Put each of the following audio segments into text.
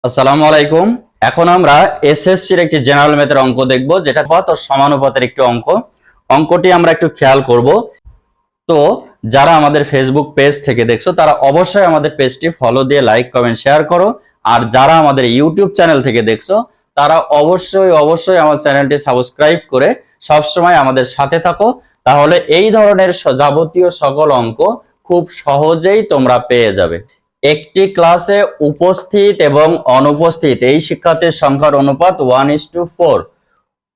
আসসালামু আলাইকুম। এখন আমরা এসএসসির একটি জেনারেল ম্যাথের অঙ্ক দেখব, যেটা পথ ও সমানুপাতের একটি অঙ্ক। অঙ্কটি আমরা একটু খেয়াল করব। তো যারা আমাদের ফেসবুক পেজ থেকে দেখছো তারা অবশ্যই আমাদের পেজটি ফলো দিয়ে লাইক কমেন্ট শেয়ার করো। আর যারা আমাদের ইউটিউব চ্যানেল থেকে দেখছো তারা অবশ্যই আমার চ্যানেলটি সাবস্ক্রাইব করে সবসময় আমাদের সাথে থাকো। তাহলে এই ধরনের যাবতীয় সকল অঙ্ক খুব সহজেই তোমরা পেয়ে যাবে। একটি ক্লাসে উপস্থিত এবং অনুপস্থিত এই শিক্ষার্থীর সংখ্যার অনুপাত 1:4।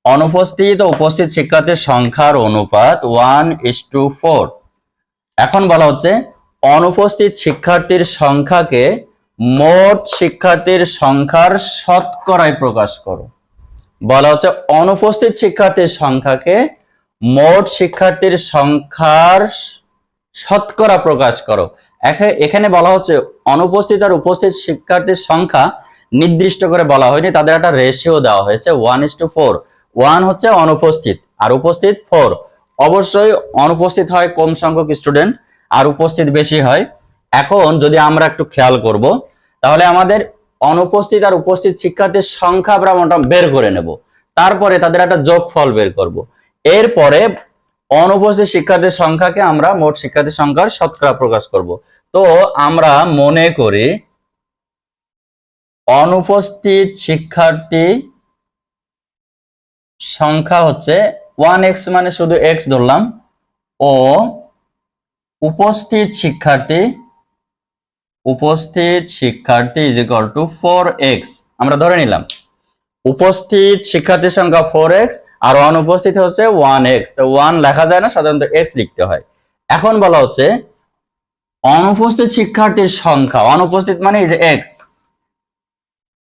অনুপস্থিত ও উপস্থিত শিক্ষার্থীর সংখ্যার অনুপাত 1:4। এখন বলা হচ্ছে অনুপস্থিত শিক্ষার্থীর সংখ্যাকে মোট শিক্ষার্থীর সংখ্যার শতকরায় প্রকাশ করো। বলা হচ্ছে অনুপস্থিত শিক্ষার্থীর সংখ্যাকে মোট শিক্ষার্থীর সংখ্যার শতকরা প্রকাশ করো। এখানে বলা হচ্ছে অনুপস্থিত আর উপস্থিত শিক্ষার্থীর সংখ্যা নির্দিষ্ট করে বলা হয়নি, তাদের একটা রেশিও দেওয়া হয়েছে 1:4। 1 হচ্ছে অনুপস্থিত আর উপস্থিত 4। অবশ্যই অনুপস্থিত হয় কম সংখ্যক স্টুডেন্ট আর উপস্থিত বেশি হয়। এখন যদি আমরা একটু খেয়াল করব তাহলে আমাদের অনুপস্থিত আর উপস্থিত শিক্ষার্থীর সংখ্যা আমরা বের করে নেব, তারপরে তাদের একটা যোগফল বের করব। এরপরে অনুপস্থিত শিক্ষার্থীর সংখ্যাকে আমরা মোট শিক্ষার্থীর সংখ্যার শতকরা প্রকাশ করব। তো আমরা মনে করি অনুপস্থিত শিক্ষার্থী সংখ্যা হচ্ছে 1x, মানে শুধু x ধরলাম, ও উপস্থিত শিক্ষার্থী ইজ ইকুয়াল টু 4x আমরা ধরে নিলাম। উপস্থিত শিক্ষার্থীর সংখ্যা 4x আর অনুপস্থিত হচ্ছে 1x। তো 1 লেখা যায় না, সাধারণত x লিখতে হয়। এখন বলা হচ্ছে অনুপস্থিত শিক্ষার্থীর সংখ্যা, অনুপস্থিত মানে এই যে x,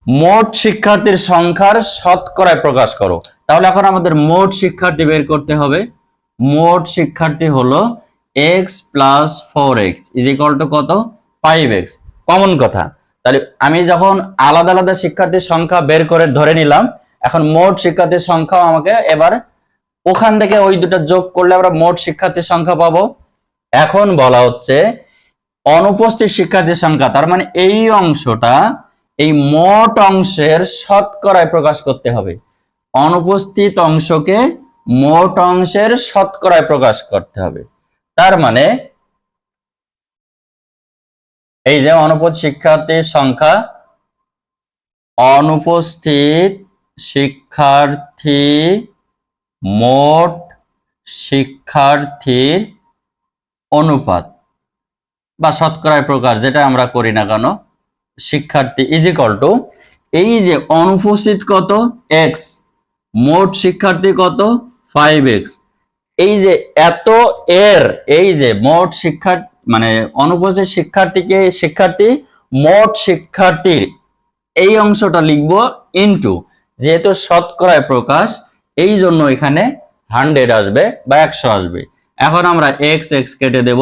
মোট শিক্ষার্থীর সংখ্যার শতকরায় প্রকাশ করো। তাহলে এখন আমাদের মোট শিক্ষার্থী বের করতে হবে। মোট শিক্ষার্থী হলো x plus 4x is equal to কত? 5x। কমন কথা, তাহলে আমি যখন আলাদা আলাদা শিক্ষার্থীর সংখ্যা বের করে ধরে নিলাম, এখন মোট শিক্ষার্থীর সংখ্যা আমাকে এবার ওখান থেকে ওই দুটো যোগ করলে আমরা মোট শিক্ষার্থীর সংখ্যা পাবো। এখন বলা হচ্ছে অনুপস্থিত শিক্ষার্থীর সংখ্যা, তার মানে এই অংশটা এই মোট অংশের শতকরায় প্রকাশ করতে হবে। অনুপস্থিত অংশকে মোট অংশের শতকরায় প্রকাশ করতে হবে। তার মানে এই যে অনুপস্থিত শিক্ষার্থীর সংখ্যা, অনুপস্থিত শিক্ষার্থী মোট শিক্ষার্থীর অনুপাত বা শতকরায় প্রকাশ, যেটা আমরা করি না কেন, শিক্ষার্থী ইজ ইকুয়াল টু এই যে অনুপস্থিত কত x, মোট শিক্ষার্থী কত 5x। এই যে এত এর এই যে মোট শিক্ষার্থী মানে অনুপস্থিত শিক্ষার্থী মোট শিক্ষার্থীর এই অংশটা লিখবো ইনটু, যেহেতু শতকরায় প্রকাশ এই জন্য এখানে 100 আসবে বা 100 আসবে। এখন আমরা x কেটে দেব,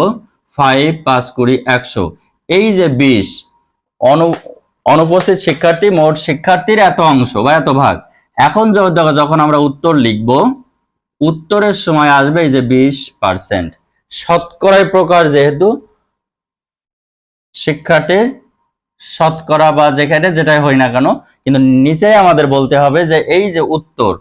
5 5 20 100। এই যে 20 অনুপস্থিত শিক্ষার্থী মোট শিক্ষার্থীর এত অংশ বা এত ভাগ। এখন যখন আমরা উত্তর লিখব, উত্তরের সময় আসবে এই যে 20%। শতকরায় প্রকাশ যেহেতু শিক্ষার্থী শতকরা বা যেখানে যেটাই হয় না কেন, কিন্তু নিচে আমাদের বলতে হবে যে এই যে উত্তর